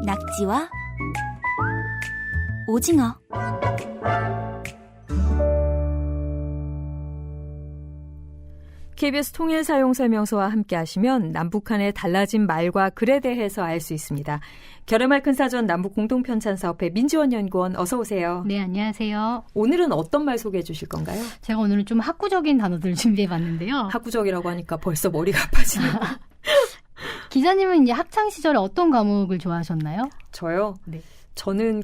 낙지와 오징어. KBS 통일사용설명서와 함께 하시면 남북한의 달라진 말과 글에 대해서 알 수 있습니다. 결의말 큰 사전 남북공동편찬사업회 민지원 연구원 어서 오세요. 네, 안녕하세요. 오늘은 어떤 말 소개해 주실 건가요? 제가 오늘은 좀 학구적인 단어들을 준비해봤는데요. 학구적이라고 하니까 벌써 머리가 아파지네요. 기자님은 이제 학창 시절에 어떤 과목을 좋아하셨나요? 저요? 네. 저는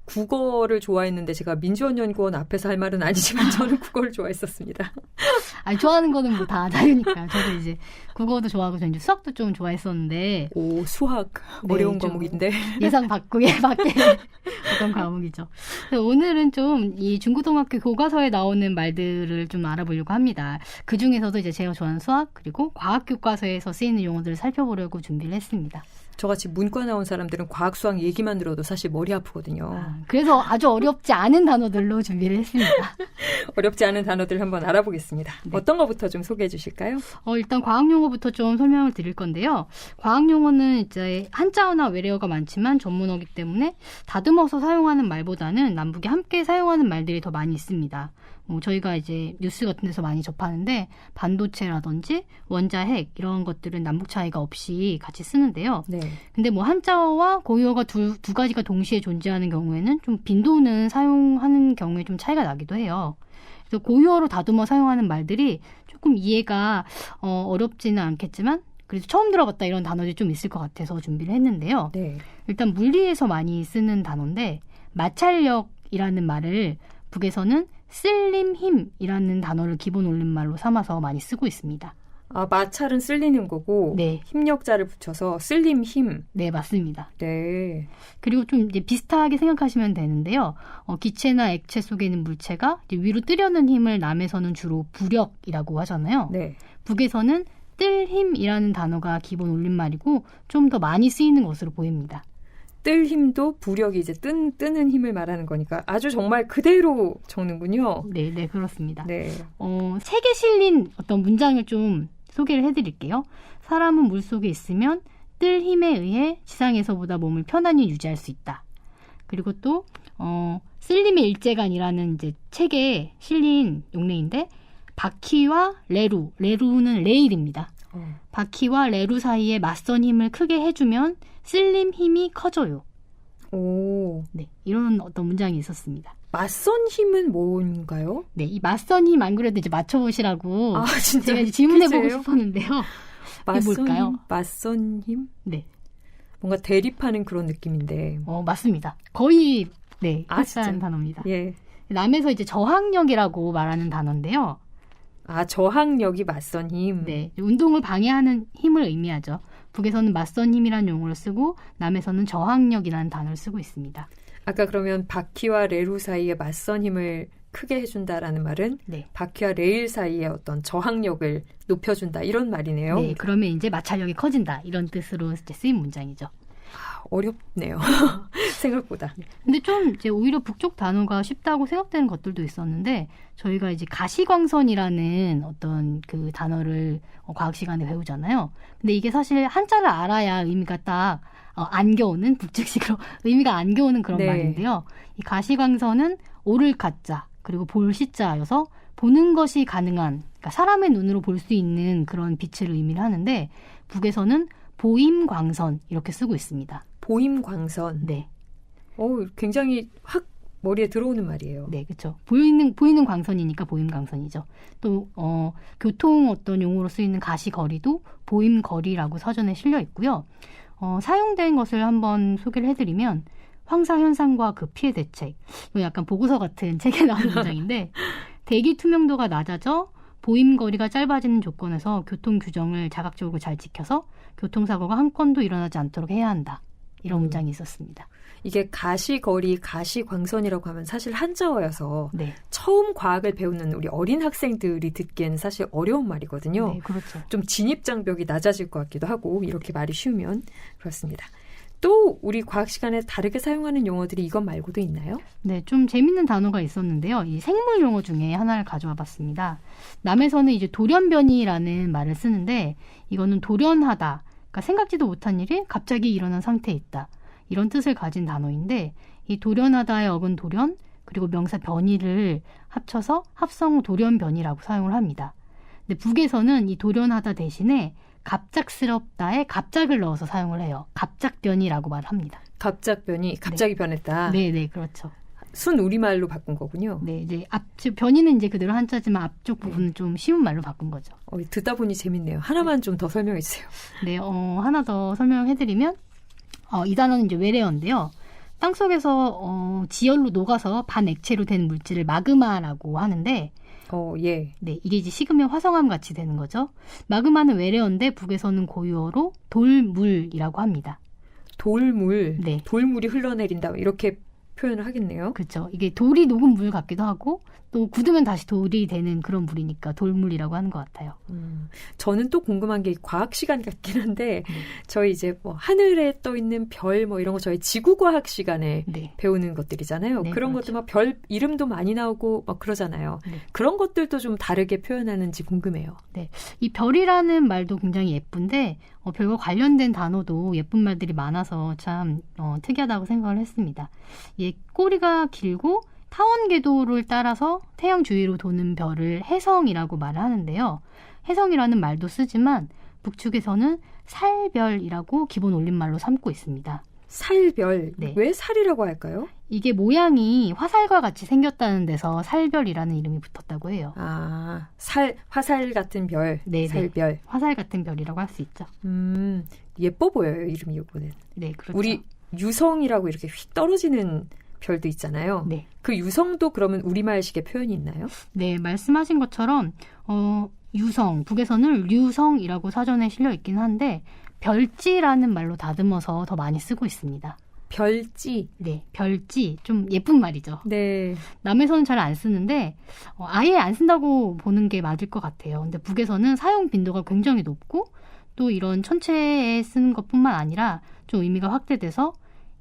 국어를 좋아했는데 제가 민지원 연구원 앞에서 할 말은 아니지만 저는 국어를 좋아했었습니다. 아니, 좋아하는 거는 뭐 다 자유니까. 저도 이제 국어도 좋아하고 저는 이제 수학도 좀 좋아했었는데. 오, 수학 네, 어려운 과목인데. 예상 밖에 어떤 과목이죠. 오늘은 좀 이 중고등학교 교과서에 나오는 말들을 좀 알아보려고 합니다. 그 중에서도 이제 제가 좋아하는 수학 그리고 과학 교과서에서 쓰이는 용어들을 살펴보려고 준비를 했습니다. 저같이 문과 나온 사람들은 과학, 수학 얘기만 들어도 사실 머리 아프거든요. 그래서 아주 어렵지 않은 단어들로 준비를 했습니다. 어렵지 않은 단어들 한번 알아보겠습니다. 네. 어떤 것부터 좀 소개해 주실까요? 일단 과학 용어부터 좀 설명을 드릴 건데요. 과학 용어는 이제 한자어나 외래어가 많지만 전문어이기 때문에 다듬어서 사용하는 말보다는 남북이 함께 사용하는 말들이 더 많이 있습니다. 저희가 이제 뉴스 같은 데서 많이 접하는데 반도체라든지 원자핵 이런 것들은 남북 차이가 없이 같이 쓰는데요. 네. 근데 뭐 한자어와 고유어가 두 가지가 동시에 존재하는 경우에는 좀 빈도는 사용하는 경우에 좀 차이가 나기도 해요. 그래서 고유어로 다듬어 사용하는 말들이 조금 이해가 어렵지는 않겠지만 그래도 처음 들어봤다 이런 단어들이 좀 있을 것 같아서 준비를 했는데요. 네. 일단 물리에서 많이 쓰는 단어인데 마찰력이라는 말을 북에서는 쓸림힘이라는 단어를 기본 올림말로 삼아서 많이 쓰고 있습니다. 아, 마찰은 쓸리는 거고 네. 힘력자를 붙여서 쓸림 힘. 네, 맞습니다. 네. 그리고 좀 이제 비슷하게 생각하시면 되는데요. 기체나 액체 속에 있는 물체가 이제 위로 뜨려는 힘을 남에서는 주로 부력이라고 하잖아요. 네. 북에서는 뜰힘이라는 단어가 기본 올림말이고 좀 더 많이 쓰이는 것으로 보입니다. 뜰 힘도 부력이 이제 뜨는 힘을 말하는 거니까 아주 정말 그대로 적는군요. 네, 네, 그렇습니다. 네. 책에 실린 어떤 문장을 좀 소개를 해드릴게요. 사람은 물속에 있으면 뜰 힘에 의해 지상에서보다 몸을 편안히 유지할 수 있다. 그리고 또 쓸림의 일제간이라는 이제 책에 실린 용례인데 바퀴와 레루는 레일입니다. 바퀴와 레루 사이에 맞선 힘을 크게 해주면 쓸림 힘이 커져요. 오. 네, 이런 어떤 문장이 있었습니다. 맞선 힘은 뭔가요? 네, 이 맞선 힘 안 그래도 이제 맞춰보시라고 진짜 제가 이제 질문해보고 퀴즈예요? 싶었는데요. 이게 뭘까요? 맞선 힘? 네. 뭔가 대립하는 그런 느낌인데. 맞습니다. 거의 네, 진짜? 비슷한 단어입니다. 예. 남에서 이제 저항력이라고 말하는 단어인데요. 저항력이 맞선 힘. 네, 운동을 방해하는 힘을 의미하죠. 북에서는 맞선 힘이라는 용어를 쓰고 남에서는 저항력이라는 단어를 쓰고 있습니다. 아까 그러면 바퀴와 레루 사이에 맞선 힘을 크게 해준다라는 말은 네. 바퀴와 레일 사이에 어떤 저항력을 높여준다 이런 말이네요. 네, 그러면 이제 마찰력이 커진다 이런 뜻으로 이제 쓰인 문장이죠. 어렵네요. 생각보다. 근데 좀 이제 오히려 북쪽 단어가 쉽다고 생각되는 것들도 있었는데 저희가 이제 가시광선이라는 어떤 그 단어를 과학 시간에 배우잖아요. 근데 이게 사실 한자를 알아야 의미가 딱 안겨오는 북측식으로 의미가 안겨오는 그런 네. 말인데요. 이 가시광선은 오를 가자 그리고 볼 시자여서 보는 것이 가능한 그러니까 사람의 눈으로 볼 수 있는 그런 빛을 의미를 하는데 북에서는 보임광선 이렇게 쓰고 있습니다. 보임광선. 네. 굉장히 확 머리에 들어오는 말이에요. 네, 그렇죠. 보이는 광선이니까 보임광선이죠. 또 교통 어떤 용어로 쓰이는 가시거리도 보임거리라고 서전에 실려 있고요. 사용된 것을 한번 소개를 해드리면 황사현상과 그 피해 대책. 이거 약간 보고서 같은 책에 나오는 문장인데 대기 투명도가 낮아져 보임거리가 짧아지는 조건에서 교통 규정을 자각적으로 잘 지켜서 교통사고가 한 건도 일어나지 않도록 해야 한다. 이런 문장이 있었습니다. 이게 가시거리, 가시광선이라고 하면 사실 한자어여서 네. 처음 과학을 배우는 우리 어린 학생들이 듣기에는 사실 어려운 말이거든요. 네, 그렇죠. 좀 진입장벽이 낮아질 것 같기도 하고 이렇게 말이 쉬우면 그렇습니다. 또 우리 과학 시간에 다르게 사용하는 용어들이 이것 말고도 있나요? 네, 좀 재밌는 단어가 있었는데요. 이 생물 용어 중에 하나를 가져와 봤습니다. 남에서는 이제 돌연변이라는 말을 쓰는데 이거는 돌연하다. 그러니까 생각지도 못한 일이 갑자기 일어난 상태에 있다. 이런 뜻을 가진 단어인데 이 돌연하다의 어근 돌연 그리고 명사 변이를 합쳐서 합성 돌연변이라고 사용을 합니다. 근데 북에서는 이 돌연하다 대신에 갑작스럽다에 갑작을 넣어서 사용을 해요. 갑작변이라고 말합니다. 갑작변이 갑자기 변했다. 네, 그렇죠. 순 우리말로 바꾼 거군요. 네, 이제 변이는 이제 그대로 한자지만 앞쪽 부분은 좀 쉬운 말로 바꾼 거죠. 듣다 보니 재밌네요. 하나만 좀 더 설명해 주세요. 네, 하나 더 설명해드리면 이 단어는 이제 외래어인데요. 땅속에서 지열로 녹아서 반액체로 된 물질을 마그마라고 하는데 예. 네, 이게 이제 식으면 화성암 같이 되는 거죠. 마그마는 외래어인데 북에서는 고유어로 돌물이라고 합니다. 돌물, 네. 돌물이 흘러내린다 이렇게 표현을 하겠네요. 그렇죠. 이게 돌이 녹은 물 같기도 하고 또 굳으면 다시 돌이 되는 그런 물이니까 돌물이라고 하는 것 같아요. 저는 또 궁금한 게 과학 시간 같긴 한데 저희 이제 뭐 하늘에 떠 있는 별 뭐 이런 거 저희 지구과학 시간에 네. 배우는 것들이잖아요. 네, 그런 그렇죠. 것도 막 별 이름도 많이 나오고 막 그러잖아요. 네. 그런 것들도 좀 다르게 표현하는지 궁금해요. 네, 이 별이라는 말도 굉장히 예쁜데 별과 관련된 단어도 예쁜 말들이 많아서 참 특이하다고 생각을 했습니다. 예, 꼬리가 길고 타원 궤도를 따라서 태양 주위로 도는 별을 해성이라고 말을 하는데요. 해성이라는 말도 쓰지만 북측에서는 살별이라고 기본 올림말로 삼고 있습니다. 살별, 네. 왜 살이라고 할까요? 이게 모양이 화살과 같이 생겼다는 데서 살별이라는 이름이 붙었다고 해요. 아, 화살 같은 별, 네, 살별. 화살 같은 별이라고 할 수 있죠. 예뻐 보여요, 이름이 이거는. 네, 그렇죠. 우리 유성이라고 이렇게 휙 떨어지는 별도 있잖아요. 네. 그 유성도 그러면 우리말식의 표현이 있나요? 네, 말씀하신 것처럼 유성, 북에서는 류성이라고 사전에 실려 있긴 한데 별지라는 말로 다듬어서 더 많이 쓰고 있습니다. 별지. 네, 별지 좀 예쁜 말이죠. 네. 남에서는 잘 안 쓰는데 아예 안 쓴다고 보는 게 맞을 것 같아요. 근데 북에서는 사용 빈도가 굉장히 높고 또 이런 천체에 쓰는 것뿐만 아니라 좀 의미가 확대돼서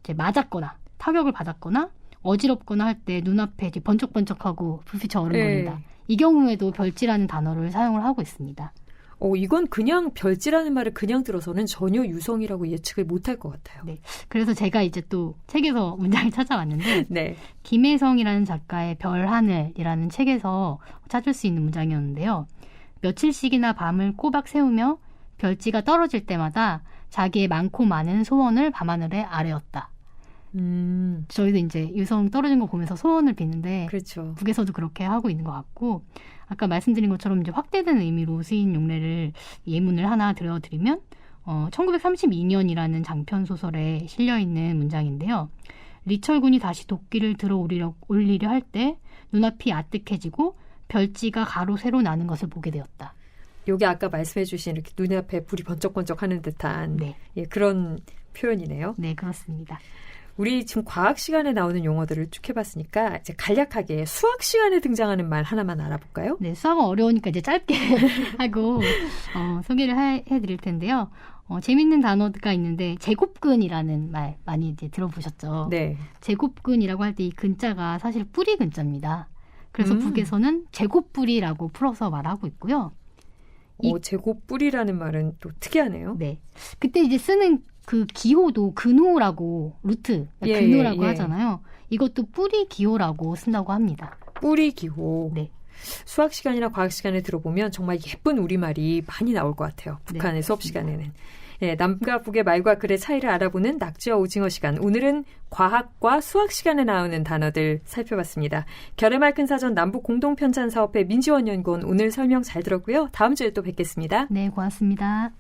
이제 맞았거나 타격을 받았거나 어지럽거나 할 때 눈앞에 이제 번쩍번쩍하고 불빛이 어른거린다. 네. 이 경우에도 별지라는 단어를 사용을 하고 있습니다. 이건 그냥 별지라는 말을 그냥 들어서는 전혀 유성이라고 예측을 못할 것 같아요. 네. 그래서 제가 이제 또 책에서 문장을 찾아왔는데 네. 김혜성이라는 작가의 별하늘이라는 책에서 찾을 수 있는 문장이었는데요. 며칠씩이나 밤을 꼬박 새우며 별지가 떨어질 때마다 자기의 많고 많은 소원을 밤하늘에 아뢰었다. 저희도 이제 유성 떨어진 거 보면서 소원을 비는데 그렇죠. 북에서도 그렇게 하고 있는 것 같고 아까 말씀드린 것처럼 이제 확대된 의미로 쓰인 용례를 예문을 하나 들려드리면 1932년이라는 장편 소설에 실려 있는 문장인데요. 리철군이 다시 도끼를 들어 올리려 할 때 눈앞이 아뜩해지고 별지가 가로 세로 나는 것을 보게 되었다. 요게 아까 말씀해 주신 이렇게 눈앞에 불이 번쩍번쩍하는 듯한 네. 예, 그런 표현이네요. 네, 그렇습니다. 우리 지금 과학 시간에 나오는 용어들을 쭉 해봤으니까 이제 간략하게 수학 시간에 등장하는 말 하나만 알아볼까요? 네, 수학은 어려우니까 이제 짧게 하고 소개를 해드릴 텐데요. 재밌는 단어가 있는데 제곱근이라는 말 많이 이제 들어보셨죠? 네. 제곱근이라고 할 때 이 근자가 사실 뿌리 근자입니다. 그래서 북에서는 제곱뿌리라고 풀어서 말하고 있고요. 제곱뿌리라는 말은 또 특이하네요. 네. 그때 이제 쓰는 그 기호도 근호라고 루트 근호라고 하잖아요. 이것도 뿌리 기호라고 쓴다고 합니다. 뿌리 기호. 네. 수학 시간이나 과학 시간에 들어보면 정말 예쁜 우리말이 많이 나올 것 같아요. 북한의 수업 시간에는. 예, 남과 북의 말과 글의 차이를 알아보는 낙지와 오징어 시간. 오늘은 과학과 수학 시간에 나오는 단어들 살펴봤습니다. 결의말 큰 사전 남북 공동편찬사업회 민지원 연구원 오늘 설명 잘 들었고요. 다음 주에 또 뵙겠습니다. 네, 고맙습니다.